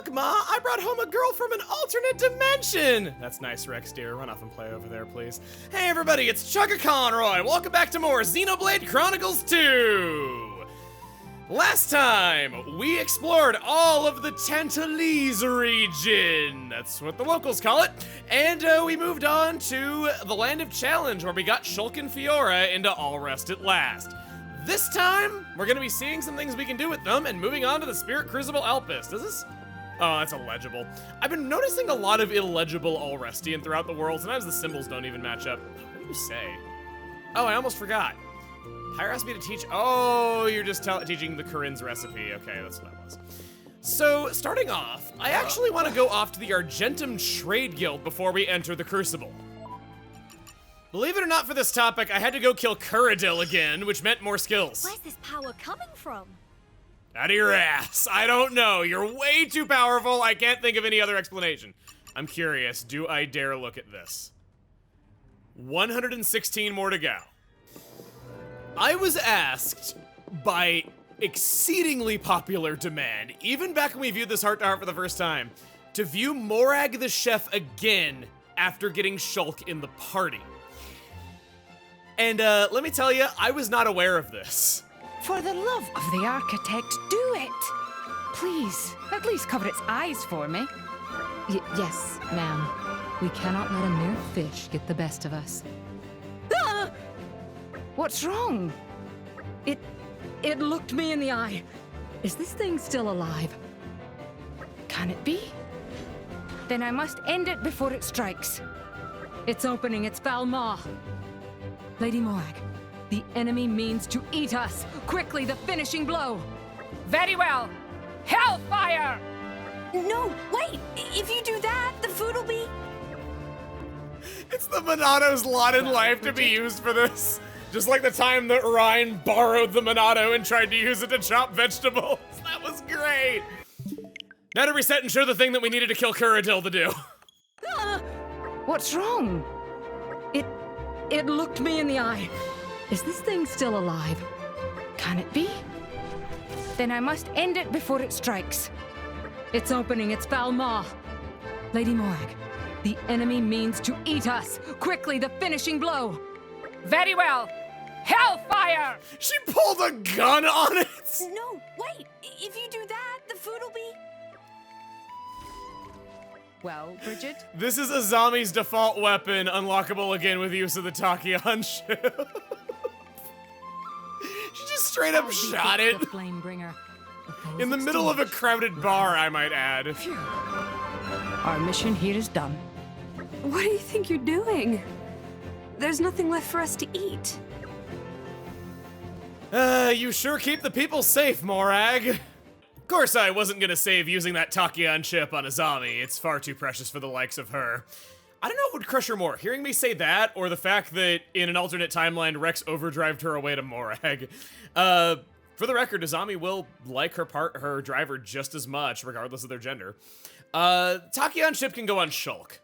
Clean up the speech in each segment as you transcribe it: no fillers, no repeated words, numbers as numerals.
Look, Ma, I brought home a girl from an alternate dimension! That's nice, Rex, dear. Run off and play over there, please. Hey, everybody, it's Chugga Conroy. Welcome back to more Xenoblade Chronicles 2! Last time, we explored all of the Tantalese region. That's what the locals call it. And we moved on to the Land of Challenge, where we got Shulk and Fiora into All Rest at Last. This time, we're gonna be seeing some things we can do with them and moving on to the Spirit Crucible Outpost. Does this? Oh, that's illegible. I've been noticing a lot of illegible Allrestian throughout the world. Sometimes the symbols don't even match up. What do you say? Oh, I almost forgot. Pyre asked me to teach. Oh, you're just teaching the Corinne's recipe. Okay, that's what that was. So, starting off, I actually want to go off to the Argentum Trade Guild before we enter the Crucible. Believe it or not, for this topic, I had to go kill Curadil again, which meant more skills. Where's this power coming from? Out of your ass. I don't know. You're way too powerful. I can't think of any other explanation. I'm curious. Do I dare look at this? 116 more to go. I was asked by exceedingly popular demand, even back when we viewed this heart-to-heart for the first time, to view Morag the Chef again after getting Shulk in the party. And let me tell you, I was not aware of this. For the love of the architect, do it! Please, at least cover its eyes for me. Yes, ma'am. We cannot let a mere fish get the best of us. Ah! What's wrong? It looked me in the eye. Is this thing still alive? Can it be? Then I must end it before it strikes. It's opening its foul maw. Lady Morag, the enemy means to eat us. Quickly, the finishing blow. Very well. Hellfire! No, wait! If you do that, the food will be... It's the Monato's lot in life to be used for this. Just like the time that Ryan borrowed the Monato and tried to use it to chop vegetables. That was great. Now to reset and show the thing that we needed to kill Curadil to do. What's wrong? It looked me in the eye. Is this thing still alive? Can it be? Then I must end it before it strikes. It's opening its foul maw. Lady Morag, the enemy means to eat us. Quickly, the finishing blow. Very well. Hellfire! She pulled a gun on it. No, wait! If you do that, the food will be... Well, Bridget? This is Azami's default weapon, unlockable again with use of the Tachyon ship. She just straight up shot it. The flame bringer. In the middle of a crowded bar, I might add. Phew. Our mission here is done. What do you think you're doing? There's nothing left for us to eat. You sure keep the people safe, Morag. Of course I wasn't gonna save using that Tachyon chip on Azami. It's far too precious for the likes of her. I don't know what would crush her more, hearing me say that, or the fact that in an alternate timeline, Rex overdrived her away to Morag. For the record, Azami will like her driver just as much, regardless of their gender. Tachyon chip can go on Shulk.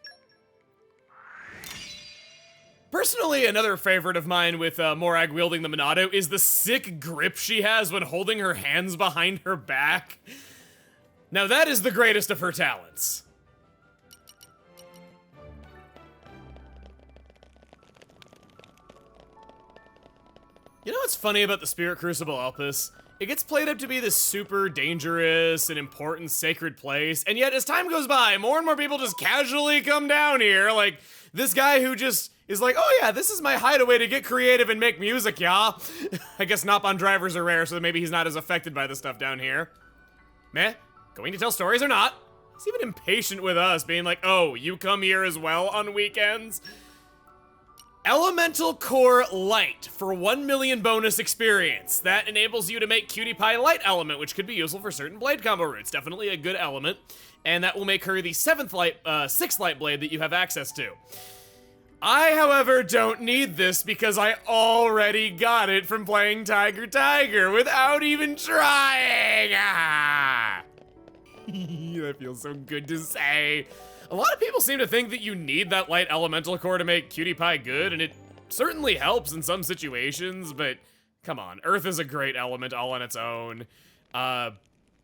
Personally, another favorite of mine with Morag wielding the Monato is the sick grip she has when holding her hands behind her back. Now that is the greatest of her talents. You know what's funny about the Spirit Crucible Outpost? It gets played up to be this super dangerous and important sacred place, and yet as time goes by, more and more people just casually come down here, like this guy who just is like, oh yeah, this is my hideaway to get creative and make music, yeah. I guess Nopon drivers are rare, so maybe he's not as affected by the stuff down here. Meh, going to tell stories or not. He's even impatient with us, being like, oh, you come here as well on weekends? Elemental Core Light for 1 million bonus experience. That enables you to make Cutie Pie Light element, which could be useful for certain blade combo routes. Definitely a good element. And that will make her the 6th light blade that you have access to. I, however, don't need this because I already got it from playing Tiger Tiger without even trying. Ah. That feels so good to say. A lot of people seem to think that you need that light elemental core to make Cutie Pie good, and it certainly helps in some situations, but come on, Earth is a great element all on its own.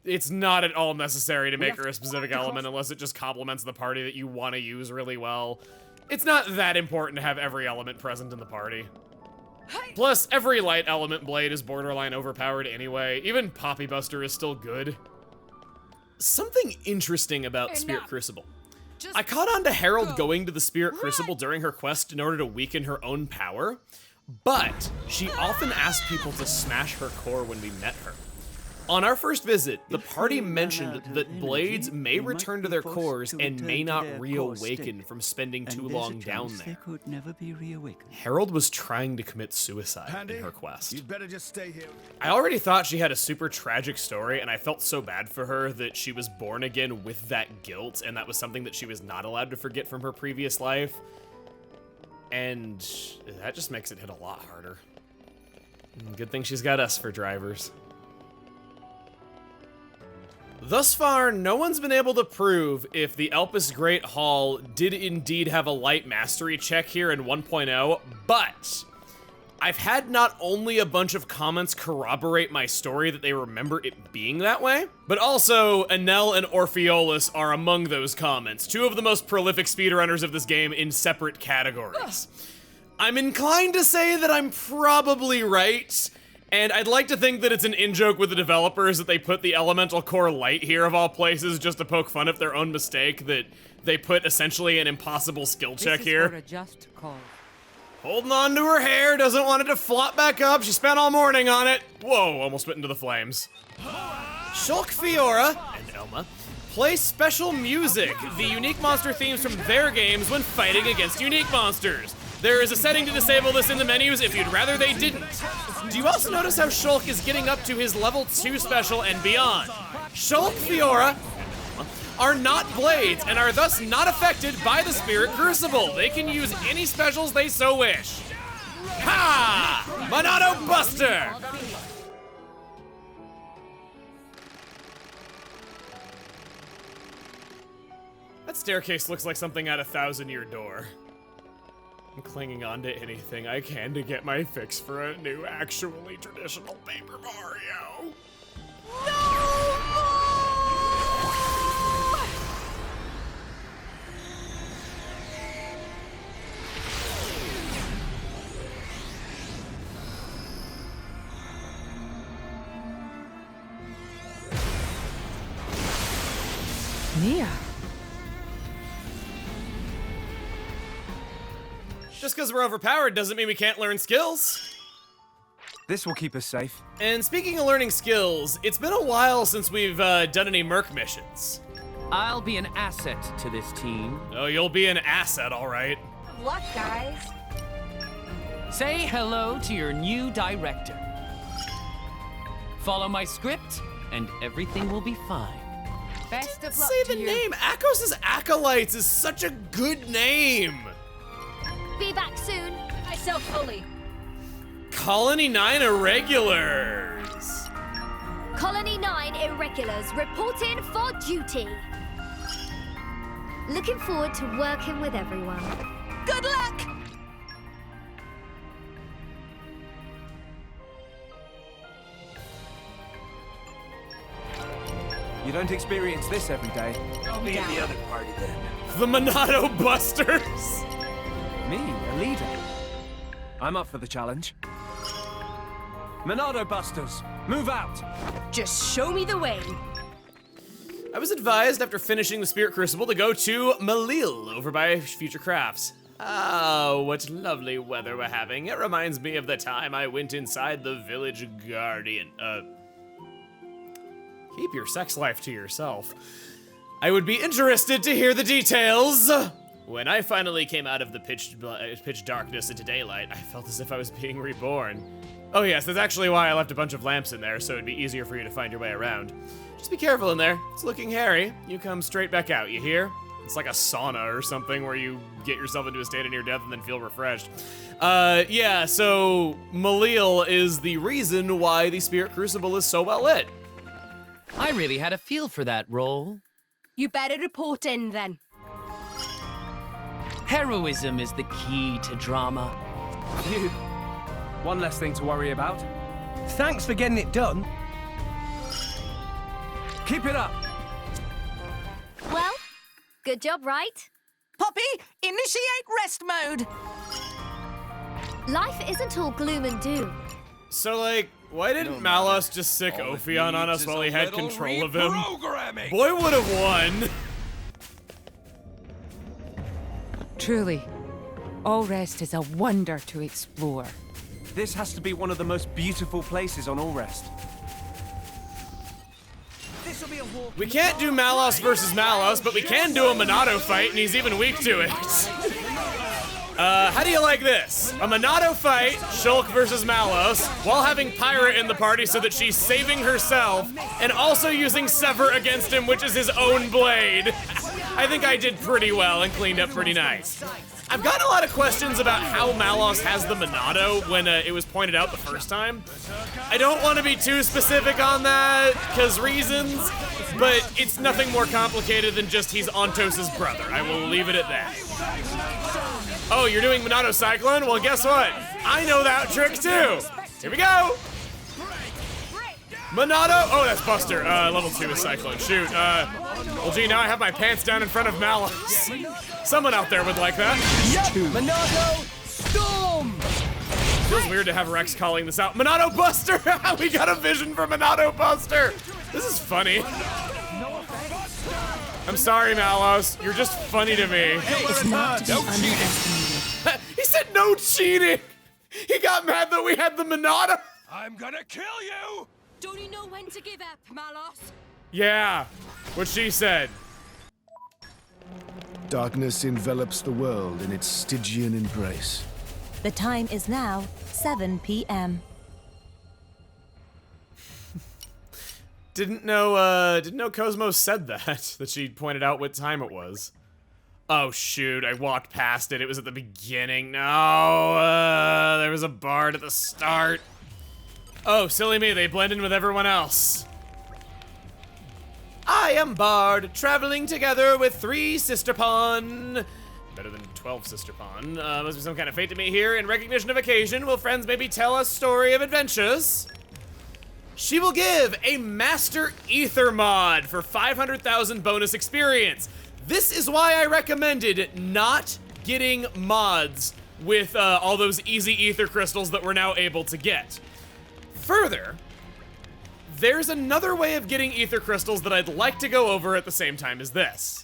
it's not at all necessary to make her a specific element unless it just complements the party that you want to use really well. It's not that important to have every element present in the party. Plus, every light element blade is borderline overpowered anyway. Even Poppi Buster is still good. Something interesting about Spirit Crucible. I caught on to Herald going to the Spirit Crucible during her quest in order to weaken her own power, but she often asked people to smash her core when we met her. On our first visit, the party mentioned that blades may return to their cores and may not reawaken from spending too long down there. Could never be reawakened. Herald was trying to commit suicide in her quest. You'd better just stay here. I already thought she had a super tragic story, and I felt so bad for her that she was born again with that guilt, and that was something that she was not allowed to forget from her previous life. And that just makes it hit a lot harder. Good thing she's got us for drivers. Thus far, no one's been able to prove if the Elpis Great Hall did indeed have a light mastery check here in 1.0, but I've had not only a bunch of comments corroborate my story that they remember it being that way, but also Enel and Orpheolus are among those comments, two of the most prolific speedrunners of this game in separate categories. I'm inclined to say that I'm probably right, and I'd like to think that it's an in-joke with the developers that they put the Elemental Core Light here of all places just to poke fun at their own mistake that they put essentially an impossible skill check here. For a just cause. Holding on to her hair, doesn't want it to flop back up. She spent all morning on it. Whoa, almost went into the flames. Shulk Fiora and Elma play special music, the unique monster themes from their games when fighting against unique monsters. There is a setting to disable this in the menus if you'd rather they didn't. Do you also notice how Shulk is getting up to his level 2 special and beyond? Shulk, Fiora are not blades and are thus not affected by the Spirit Crucible. They can use any specials they so wish. Ha! Monado Buster! That staircase looks like something out of 1,000-Year Door. I'm clinging on to anything I can to get my fix for a new, actually traditional Paper Mario. Nia. Just because we're overpowered doesn't mean we can't learn skills. This will keep us safe. And speaking of learning skills, it's been a while since we've done any Merc missions. I'll be an asset to this team. Oh, you'll be an asset, all right. Good luck, guys. Say hello to your new director. Follow my script, and everything will be fine. Best of luck Say to the you. name. Akos' Acolytes is such a good name. Be back soon. Myself fully. Colony 9 Irregulars. Colony 9 Irregulars reporting for duty. Looking forward to working with everyone. Good luck! You don't experience this every day. I'll be in the other party then. The Monado Busters. Me, a leader. I'm up for the challenge. Monado Busters, move out! Just show me the way. I was advised after finishing the Spirit Crucible to go to Melille over by Future Crafts. Oh, what lovely weather we're having. It reminds me of the time I went inside the village guardian. Keep your sex life to yourself. I would be interested to hear the details. When I finally came out of the pitch darkness into daylight, I felt as if I was being reborn. Oh yes, that's actually why I left a bunch of lamps in there, so it'd be easier for you to find your way around. Just be careful in there. It's looking hairy. You come straight back out, you hear? It's like a sauna or something where you get yourself into a state of near death and then feel refreshed. Yeah, so Melille is the reason why the Spirit Crucible is so well lit. I really had a feel for that role. You better report in then. Heroism is the key to drama. Phew. One less thing to worry about. Thanks for getting it done. Keep it up. Well, good job, right? Poppi, initiate rest mode. Life isn't all gloom and doom. So, like, why didn't Malos just sick Ophion on us while he had control of him? Boy would have won. Truly, all rest is a wonder to explore. This has to be one of the most beautiful places on All Rest. We can't do Malos versus Malos, but we can do a Monado fight, and he's even weak to it. How do you like this? A Monado fight, Shulk versus Malos, while having Pirate in the party so that she's saving herself, and also using Sever against him, which is his own blade. I think I did pretty well and cleaned up pretty nice. I've gotten a lot of questions about how Malos has the Monado when it was pointed out the first time. I don't want to be too specific on that, because reasons, but it's nothing more complicated than just he's Ontos' brother. I will leave it at that. Oh, you're doing Monado Cyclone? Well, guess what? I know that trick too. Here we go. Monado, oh, that's Buster. Level 2 is Cyclone, shoot. Well, gee, now I have my pants down in front of Malos. Someone out there would like that. Monado Storm! Feels weird to have Rex calling this out. Monado Buster! We got a vision for Monado Buster! This is funny. I'm sorry, Malos. You're just funny to me. It's not to be underestimated. He said no cheating! He got mad that we had the Monado! I'm gonna kill you! Don't you know when to give up, Malos? Yeah, what she said. Darkness envelops the world in its Stygian embrace. The time is now 7 p.m. Didn't know Cosmos said that she pointed out what time it was. Oh shoot, I walked past it. It was at the beginning. No, there was a bard at the start. Oh, silly me, they blend in with everyone else. I am Bard, traveling together with 3 sister pawn. Better than 12 sister pawn. Must be some kind of fate to me here. In recognition of occasion, will friends maybe tell a story of adventures? She will give a Master Ether mod for 500,000 bonus experience. This is why I recommended not getting mods with all those easy ether crystals that we're now able to get. Further, there's another way of getting ether crystals that I'd like to go over at the same time as this.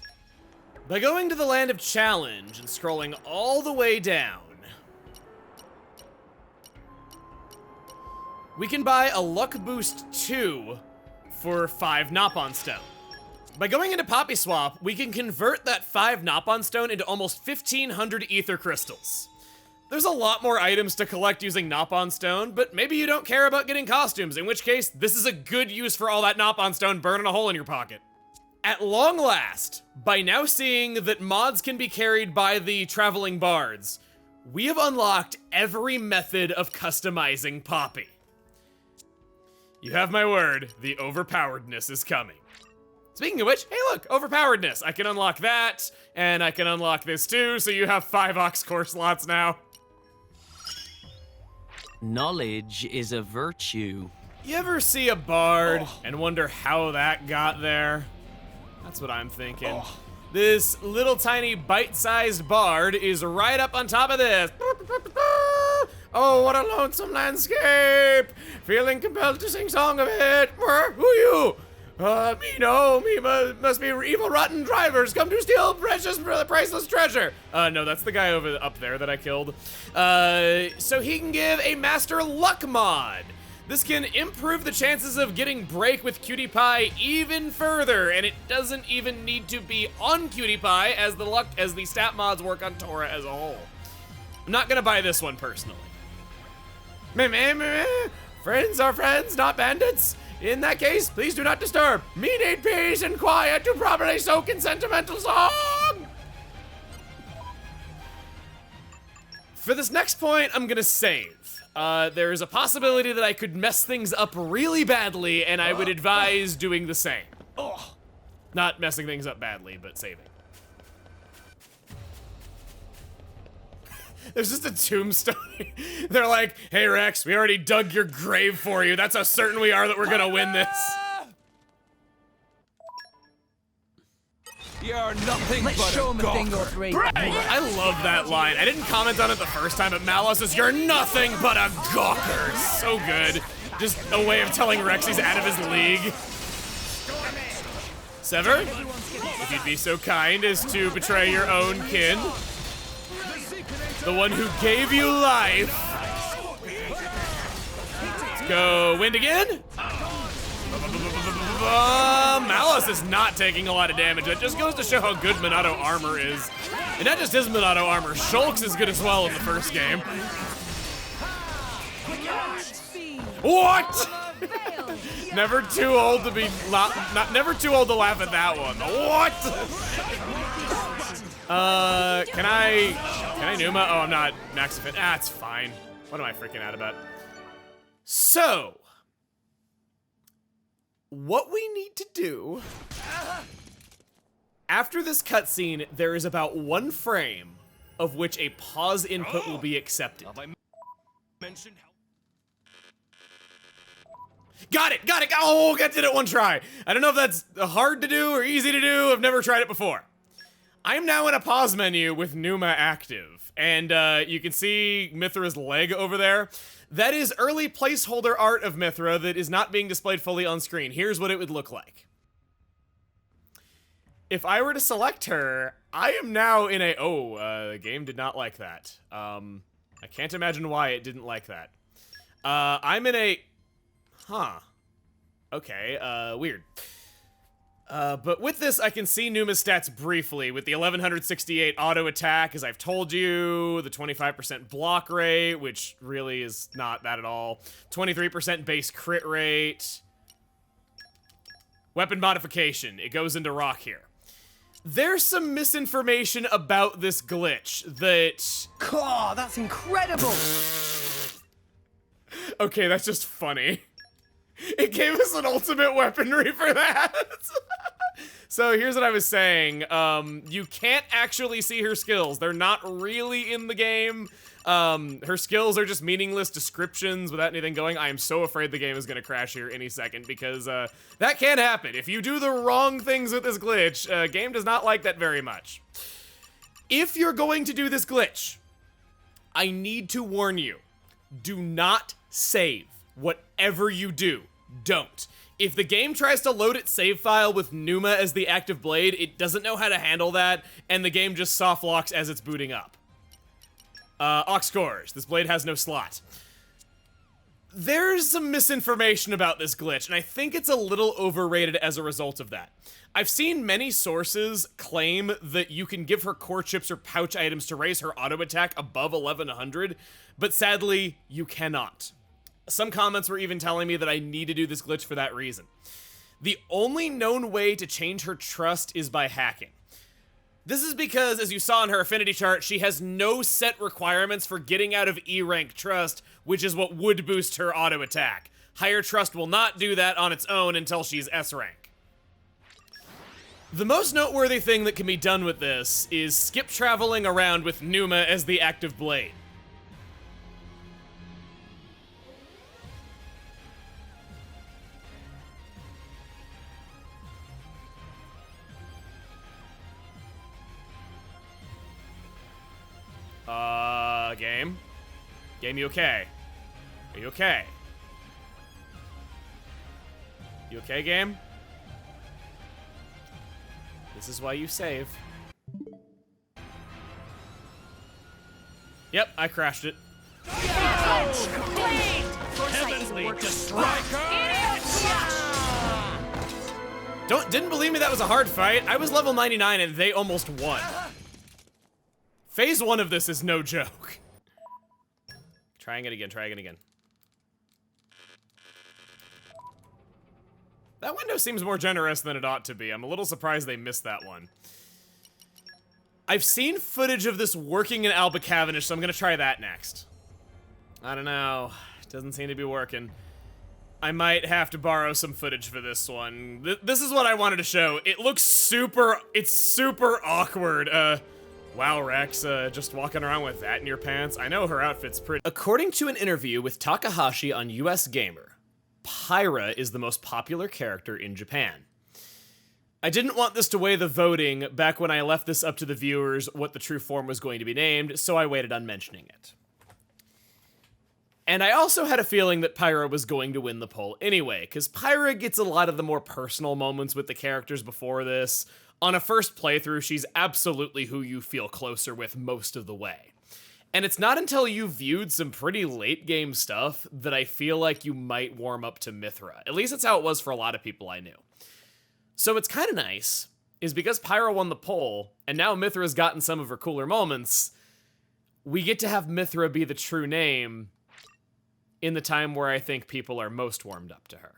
By going to the Land of Challenge and scrolling all the way down, we can buy a Luck Boost 2 for 5 Nopon Stone. By going into Poppi Swap, we can convert that 5 Nopon Stone into almost 1,500 ether crystals. There's a lot more items to collect using Nopon Stone, but maybe you don't care about getting costumes, in which case, this is a good use for all that Nopon Stone burning a hole in your pocket. At long last, by now seeing that mods can be carried by the traveling bards, we have unlocked every method of customizing Poppi. You have my word, the overpoweredness is coming. Speaking of which, hey look, overpoweredness. I can unlock that, and I can unlock this too, so you have 5 Ox Core slots now. Knowledge is a virtue. You ever see a bard and wonder how that got there? That's what I'm thinking. This little tiny bite-sized bard is right up on top of this. Oh, what a lonesome landscape! Feeling compelled to sing song of it. Who are you? Me must be evil rotten drivers come to steal precious priceless treasure. No, that's the guy up there that I killed. So he can give a Master Luck mod. This can improve the chances of getting break with Cutie Pie even further, and it doesn't even need to be on Cutie Pie as the stat mods work on Tora as a whole. I'm not gonna buy this one personally. Friends are friends, not bandits. In that case, please do not disturb. Me need peace and quiet to properly soak in sentimental song. For this next point, I'm gonna save. There's a possibility that I could mess things up really badly, and I would advise doing the same. Not messing things up badly, but saving. There's just a tombstone. They're like, hey Rex, we already dug your grave for you. That's how certain we are that we're gonna win this. You're nothing Let's but show a him a thing or gawker. three. I love that line. I didn't comment on it the first time, but Malos is, "You're nothing but a gawker." So good. Just a way of telling Rex he's out of his league. Sever, if you'd be so kind as to betray your own kin, the one who gave you life. Let's go wind again. Malos is not taking a lot of damage. That just goes to show how good Monado armor is. And not just his Monado armor, Shulk's is good as well in the first game. What? Never too old to be never too old to laugh at that one. What? Can I Pneuma? Oh, I'm not max fit. Ah, it's fine. What am I freaking out about? So, what we need to do after this cutscene, there is about 1 frame of which a pause input will be accepted. Got it! Oh, I did it 1 try. I don't know if that's hard to do or easy to do. I've never tried it before. I'm now in a pause menu with Pneuma active, and you can see Mythra's leg over there. That is early placeholder art of Mythra that is not being displayed fully on screen. Here's what it would look like. If I were to select her, I am now in a... the game did not like that. I can't imagine why it didn't like that. I'm in a... Huh. Okay, weird. But with this, I can see Pneuma's stats briefly, with the 1168 auto attack, as I've told you, the 25% block rate, which really is not that at all, 23% base crit rate, weapon modification, it goes into rock here. There's some misinformation about this glitch that... Oh, that's incredible! Okay, that's just funny. It gave us an ultimate weaponry for that. So here's what I was saying. You can't actually see her skills. They're not really in the game. Her skills are just meaningless descriptions without anything going. I am so afraid the game is going to crash here any second because that can happen. If you do the wrong things with this glitch, game does not like that very much. If you're going to do this glitch, I need to warn you. Do not save. Whatever you do, don't. If the game tries to load its save file with Pneuma as the active blade, it doesn't know how to handle that, and the game just soft locks as it's booting up. Aux cores. This blade has no slot. There's some misinformation about this glitch, and I think it's a little overrated as a result of that. I've seen many sources claim that you can give her core chips or pouch items to raise her auto attack above 1100, but sadly, you cannot. Some comments were even telling me that I need to do this glitch for that reason. The only known way to change her trust is by hacking. This is because, as you saw in her affinity chart, she has no set requirements for getting out of E-rank trust, which is what would boost her auto attack. Higher trust will not do that on its own until she's S-rank. The most noteworthy thing that can be done with this is skip traveling around with Pneuma as the active blade. Game? Game, you okay? Are you okay? You okay, game? This is why you save. Yep, I crashed it. Didn't believe me that was a hard fight. I was level 99 and they almost won. Phase 1 of this is no joke. Trying it again. That window seems more generous than it ought to be. I'm a little surprised they missed that one. I've seen footage of this working in Alba Cavendish, so I'm gonna try that next. I don't know. It doesn't seem to be working. I might have to borrow some footage for this one. This is what I wanted to show. It looks it's super awkward. Wow, Rex, just walking around with that in your pants? I know her outfit's pretty. According to an interview with Takahashi on US Gamer, Pyra is the most popular character in Japan. I didn't want this to weigh the voting back when I left this up to the viewers what the true form was going to be named, so I waited on mentioning it. And I also had a feeling that Pyra was going to win the poll anyway, because Pyra gets a lot of the more personal moments with the characters before this. On a first playthrough, she's absolutely who you feel closer with most of the way. And it's not until you viewed some pretty late game stuff that I feel like you might warm up to Mythra. At least that's how it was for a lot of people I knew. So what's kind of nice is because Pyra won the poll, and now Mythra's gotten some of her cooler moments, we get to have Mythra be the true name in the time where I think people are most warmed up to her.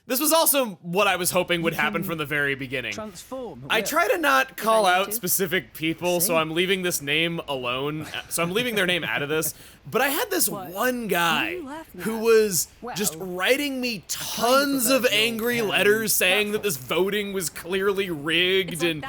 This was also what I was hoping would happen from the very beginning. Transform. I try to not call out specific people, so I'm leaving this name alone. So I'm leaving their name out of this. But I had this one guy who was just writing me tons of angry letters saying that this voting was clearly rigged, and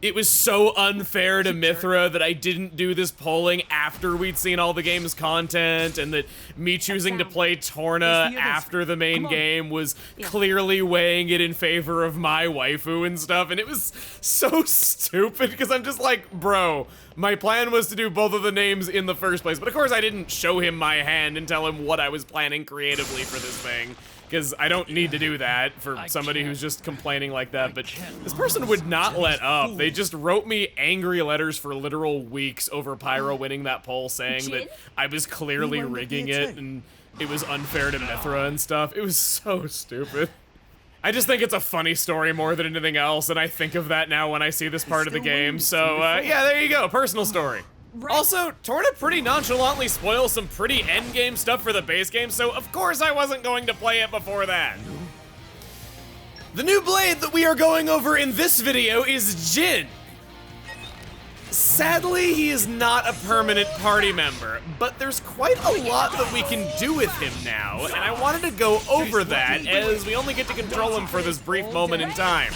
it was so unfair to Mythra that I didn't do this polling after we'd seen all the game's content, and that me choosing to play Torna after the main game was clearly weighing it in favor of my waifu and stuff, and it was so stupid because I'm just like, bro, my plan was to do both of the names in the first place, but of course I didn't show him my hand and tell him what I was planning creatively for this thing, because I don't need to do that for somebody who's just complaining like that, but this person would not let up. They just wrote me angry letters for literal weeks over Pyra winning that poll, saying that I was clearly rigging it and it was unfair to Mythra and stuff. It was so stupid. I just think it's a funny story more than anything else, and I think of that now when I see this part of the game. So, yeah, there you go, personal story. Also, Torna pretty nonchalantly spoils some pretty endgame stuff for the base game, so of course I wasn't going to play it before that. The new blade that we are going over in this video is Jin. Sadly, he is not a permanent party member, but there's quite a lot that we can do with him now, and I wanted to go over that as we only get to control him for this brief moment in time.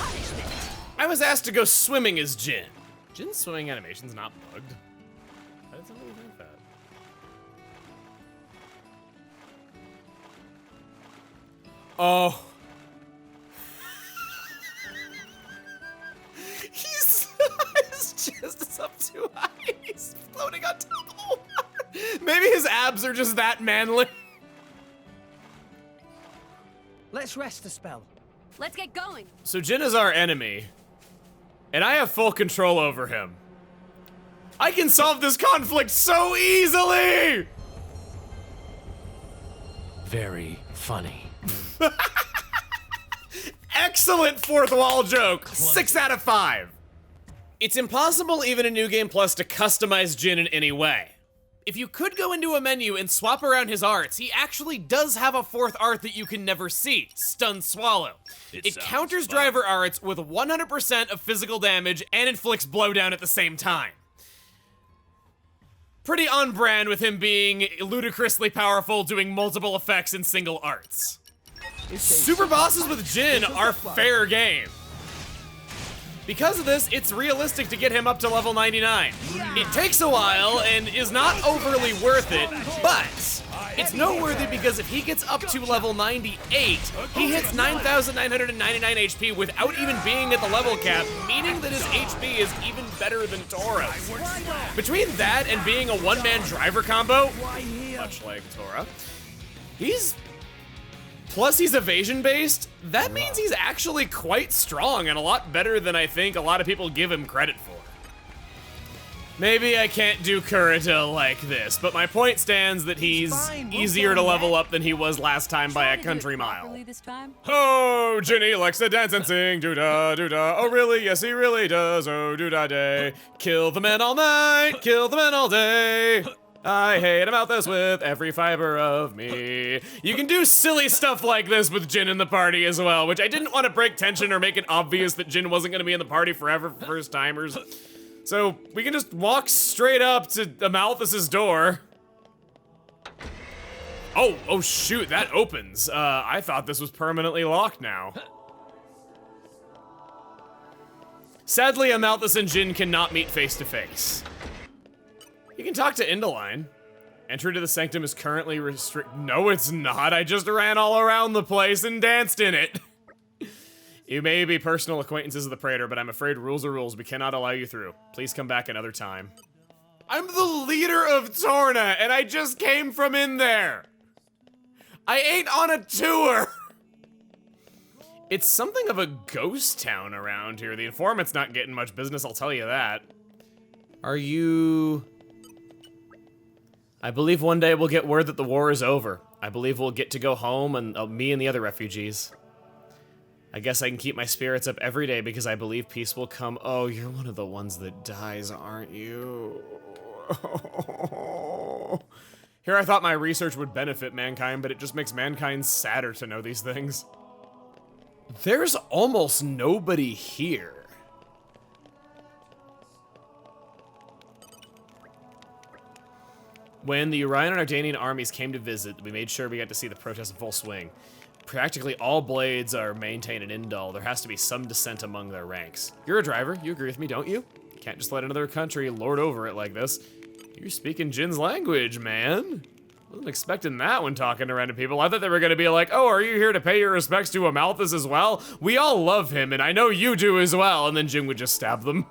I was asked to go swimming as Jin. Jin's swimming animation's not bugged. Why did somebody think that? Oh. His chest is up too high. He's floating on top of the water. Maybe his abs are just that manly. Let's rest a spell. Let's get going. So Jin is our enemy, and I have full control over him. I can solve this conflict so easily! Very funny. Excellent fourth wall joke. 6 out of 5. It's impossible even in New Game Plus to customize Jin in any way. If you could go into a menu and swap around his arts, he actually does have a fourth art that you can never see, Stun Swallow. It counters driver arts with 100% of physical damage and inflicts blowdown at the same time. Pretty on brand with him being ludicrously powerful, doing multiple effects in single arts. Super bosses with Jin are fair game. Because of this, it's realistic to get him up to level 99. It takes a while and is not overly worth it, but it's noteworthy because if he gets up to level 98, he hits 9,999 HP without even being at the level cap, meaning that his HP is even better than Tora's. Between that and being a one-man driver combo, much like Tora, plus he's evasion-based, that means he's actually quite strong and a lot better than I think a lot of people give him credit for. Maybe I can't do Kurita like this, but my point stands that he's easier to level up than he was last time by a country mile. Oh, Ginny likes to dance and sing, doo-da, doo-da. Oh really, yes he really does, oh doo-da day. Kill the men all night, kill the men all day. I hate about this with every fiber of me. You can do silly stuff like this with Jin in the party as well, which I didn't want to break tension or make it obvious that Jin wasn't going to be in the party forever for first timers. So we can just walk straight up to Amalthus's door. Oh shoot, that opens. I thought this was permanently locked now. Sadly, Amalthus and Jin cannot meet face to face. You can talk to Indaline. Entry to the sanctum is currently restricted. No, it's not. I just ran all around the place and danced in it. You may be personal acquaintances of the Praetor, but I'm afraid rules are rules. We cannot allow you through. Please come back another time. I'm the leader of Torna, and I just came from in there. I ain't on a tour. It's something of a ghost town around here. The informant's not getting much business, I'll tell you that. Are you... I believe one day we'll get word that the war is over. I believe we'll get to go home, and me and the other refugees. I guess I can keep my spirits up every day because I believe peace will come. Oh, you're one of the ones that dies, aren't you? Here I thought my research would benefit mankind, but it just makes mankind sadder to know these things. There's almost nobody here. When the Urian and Ardanian armies came to visit, we made sure we got to see the protest in full swing. Practically all blades are maintained in Indal. There has to be some dissent among their ranks. You're a driver. You agree with me, don't you? Can't just let another country lord over it like this. You're speaking Jin's language, man. Wasn't expecting that when talking to random people. I thought they were gonna be like, oh, are you here to pay your respects to Amalthus as well? We all love him, and I know you do as well. And then Jin would just stab them.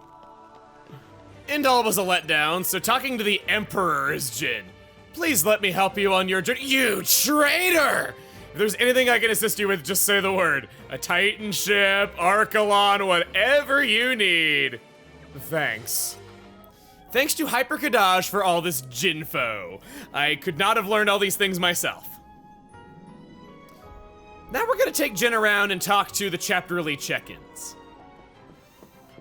Indal was a letdown, so talking to the Emperor is Jin. Please let me help you on your journey. You traitor! If there's anything I can assist you with, just say the word. A Titan ship, Archelon, whatever you need. Thanks. Thanks to Hyperkadash for all this Jinfo. I could not have learned all these things myself. Now we're gonna take Jin around and talk to the chapterly check-ins.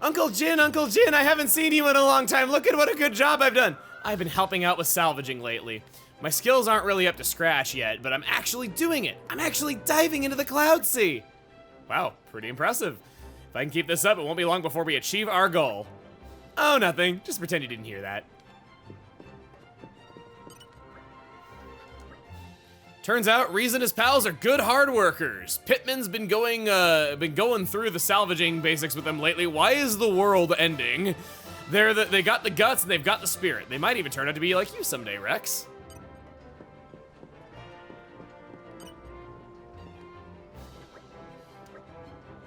Uncle Jin, I haven't seen you in a long time. Look at what a good job I've done. I've been helping out with salvaging lately. My skills aren't really up to scratch yet, but I'm actually doing it. I'm actually diving into the Cloud Sea. Wow, pretty impressive. If I can keep this up, it won't be long before we achieve our goal. Oh, nothing. Just pretend you didn't hear that. Turns out Reese and his pals are good hard workers. Pittman's been going through the salvaging basics with them lately. Why is the world ending? They got the guts and they've got the spirit. They might even turn out to be like you someday, Rex.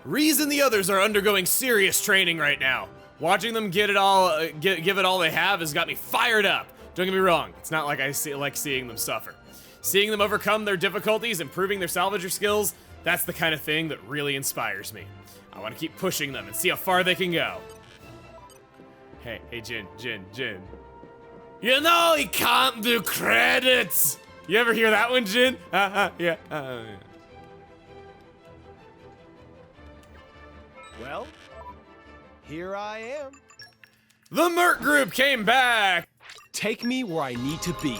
Reese and the others are undergoing serious training right now. Watching them give it all they have has got me fired up. Don't get me wrong, it's not like I like seeing them suffer. Seeing them overcome their difficulties, improving their salvager skills, that's the kind of thing that really inspires me. I want to keep pushing them and see how far they can go. Hey, Jin. You know he can't do credits! You ever hear that one, Jin? Yeah. Well, here I am. The Merc group came back! Take me where I need to be.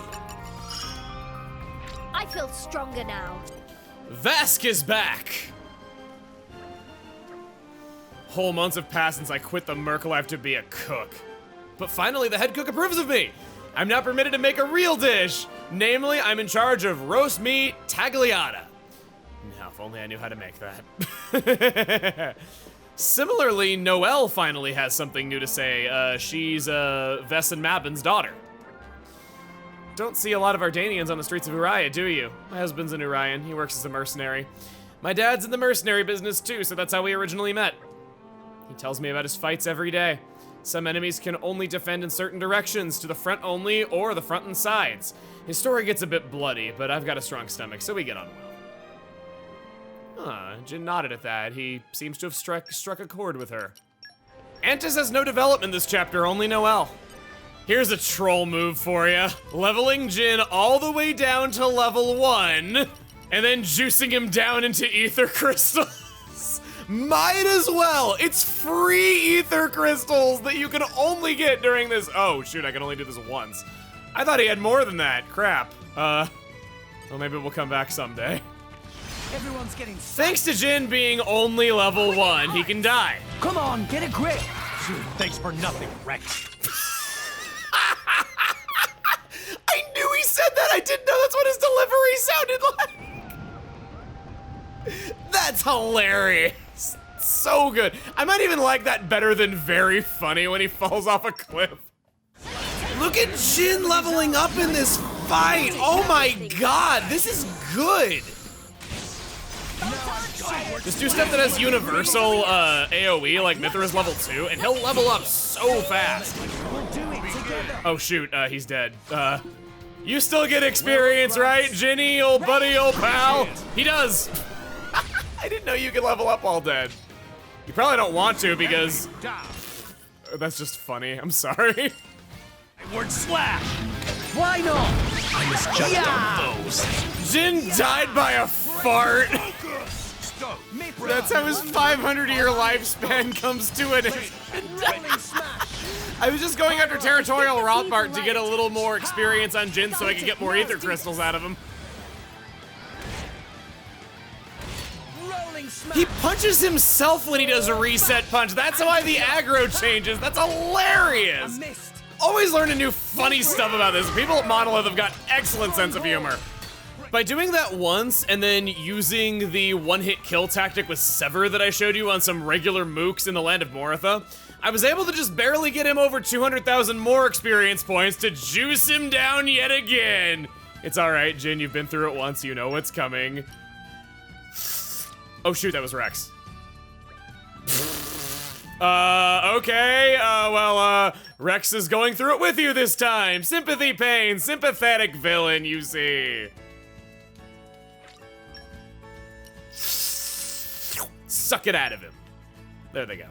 I feel stronger now. Vask is back! Whole months have passed since I quit the Merc life to be a cook. But finally, the head cook approves of me! I'm now permitted to make a real dish! Namely, I'm in charge of roast meat tagliata. Now, if only I knew how to make that. Similarly, Noelle finally has something new to say. She's Vess and Mabin's daughter. Don't see a lot of Ardanians on the streets of Uriah, do you? My husband's an Urian. He works as a mercenary. My dad's in the mercenary business too, so that's how we originally met. He tells me about his fights every day. Some enemies can only defend in certain directions, to the front only, or the front and sides. His story gets a bit bloody, but I've got a strong stomach, so we get on well. Jin nodded at that. He seems to have struck a chord with her. Antis has no development this chapter, only Noelle. Here's a troll move for you. Leveling Jin all the way down to level 1, and then juicing him down into ether crystals. Might as well. It's free ether crystals that you can only get during this. Oh, shoot, I can only do this once. I thought he had more than that. Crap. Well, maybe we'll come back someday. Everyone's getting Thanks to Jin being only level 1, he can die. Come on, get a grip. Thanks for nothing, Rex. I knew he said that. I didn't know that's what his delivery sounded like. That's hilarious. So good. I might even like that better than very funny when he falls off a cliff. Look at Jin leveling up in this fight. Oh my god, this is good. Just do stuff that has universal AoE, like Mithra's level 2, and he'll level up so fast. Oh shoot, he's dead. You still get experience, right, Ginny, old buddy, old pal? He does. I didn't know you could level up while dead. You probably don't want to because that's just funny. I'm sorry. Word slash. Why not? I misjudged our foes. Jin died by a fart. That's how his 500-year lifespan comes to an end. I was just going after Territorial Rothbart to get a little more experience on Jin so I could get more ether crystals out of him. He punches himself when he does a reset punch. That's why the aggro changes. That's hilarious. Always learning new funny stuff about this. People at Monolith have got excellent sense of humor. By doing that once and then using the one-hit kill tactic with Sever that I showed you on some regular mooks in the land of Morytha, I was able to just barely get him over 200,000 more experience points to juice him down yet again. It's all right, Jin, you've been through it once, you know what's coming. Oh shoot, that was Rex. Okay, well, Rex is going through it with you this time. Sympathy pain, sympathetic villain, you see. Suck it out of him. There they go.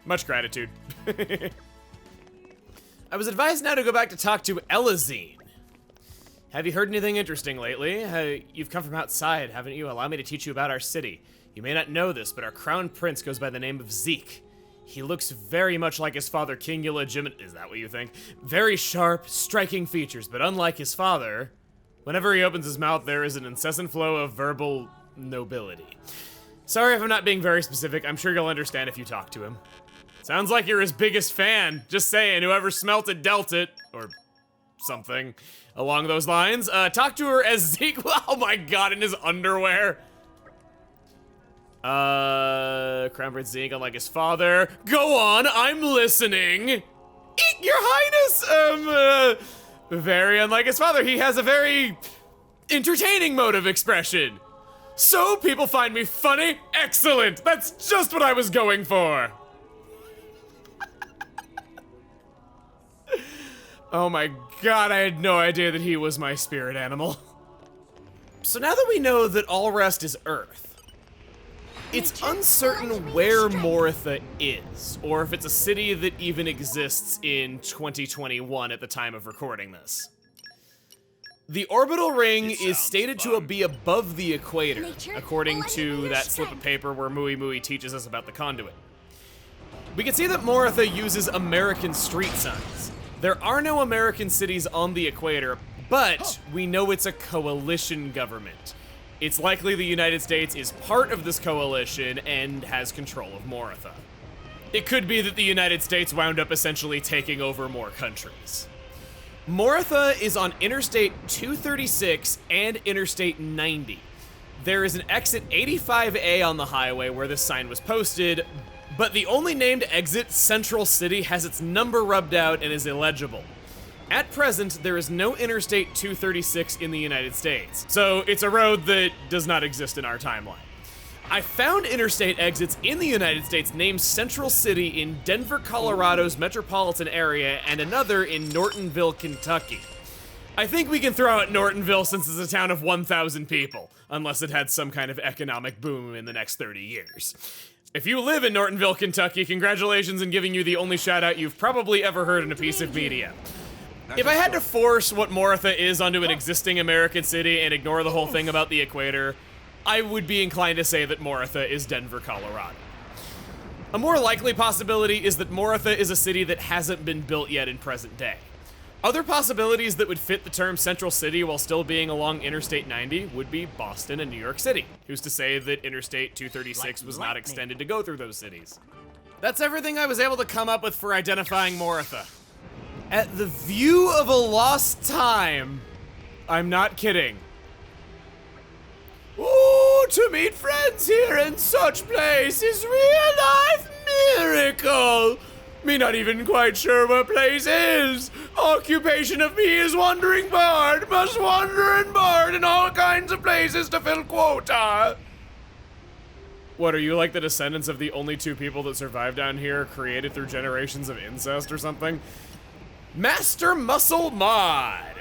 Much gratitude. I was advised now to go back to talk to Elazine. Have you heard anything interesting lately? You've come from outside, haven't you? Allow me to teach you about our city. You may not know this, but our crown prince goes by the name of Zeke. He looks very much like his father, King Illegitimate. Is that what you think? Very sharp, striking features, but unlike his father, whenever he opens his mouth, there is an incessant flow of verbal nobility. Sorry if I'm not being very specific. I'm sure you'll understand if you talk to him. Sounds like you're his biggest fan. Just saying, whoever smelt it dealt it, or something along those lines. Talk to her as Zeke. Oh my god, in his underwear. Crown Prince Zeke, unlike his father. Go on, I'm listening. Your Highness, very unlike his father. He has a very entertaining mode of expression. So people find me funny? Excellent! That's just what I was going for! Oh my god, I had no idea that he was my spirit animal. So now that we know that all rest is Earth, it's uncertain where Morytha is, or if it's a city that even exists in 2021 at the time of recording this. The orbital ring is stated to be above the equator, according to that slip of paper where Mui Mui teaches us about the conduit. We can see that Morytha uses American street signs. There are no American cities on the equator, but we know it's a coalition government. It's likely the United States is part of this coalition and has control of Morytha. It could be that the United States wound up essentially taking over more countries. Morytha is on Interstate 236 and Interstate 90. There is an exit 85A on the highway where this sign was posted, but the only named exit, Central City, has its number rubbed out and is illegible. At present, there is no Interstate 236 in the United States, so it's a road that does not exist in our timeline. I found interstate exits in the United States named Central City in Denver, Colorado's metropolitan area, and another in Nortonville, Kentucky. I think we can throw out Nortonville since it's a town of 1,000 people, unless it had some kind of economic boom in the next 30 years. If you live in Nortonville, Kentucky, congratulations on giving you the only shout out you've probably ever heard in a piece of media. If I had to force what Morytha is onto an existing American city and ignore the whole thing about the equator, I would be inclined to say that Morytha is Denver, Colorado. A more likely possibility is that Morytha is a city that hasn't been built yet in present day. Other possibilities that would fit the term Central City while still being along Interstate 90 would be Boston and New York City. Who's to say that Interstate 236 was not extended to go through those cities? That's everything I was able to come up with for identifying Morytha. At the view of a lost time, I'm not kidding. Ooh, to meet friends here in such place is real life miracle. Me not even quite sure what place is. Occupation of me is wandering bard, must wander and bard in all kinds of places to fill quota. What, are you like the descendants of the only two people that survived down here, created through generations of incest or something? Master Muscle Mod.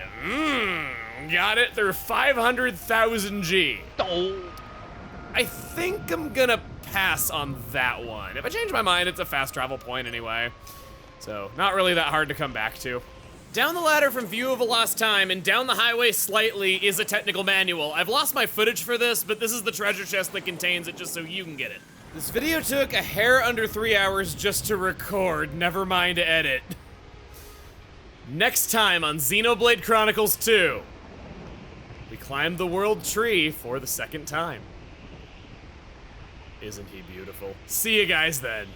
Got it through 500,000 G. I think I'm gonna pass on that one. If I change my mind, it's a fast travel point anyway. So, not really that hard to come back to. Down the ladder from View of a Lost Time and down the highway slightly is a technical manual. I've lost my footage for this, but this is the treasure chest that contains it just so you can get it. This video took a hair under 3 hours just to record, never mind to edit. Next time on Xenoblade Chronicles 2, we climbed the world tree for the second time. Isn't he beautiful? See you guys then.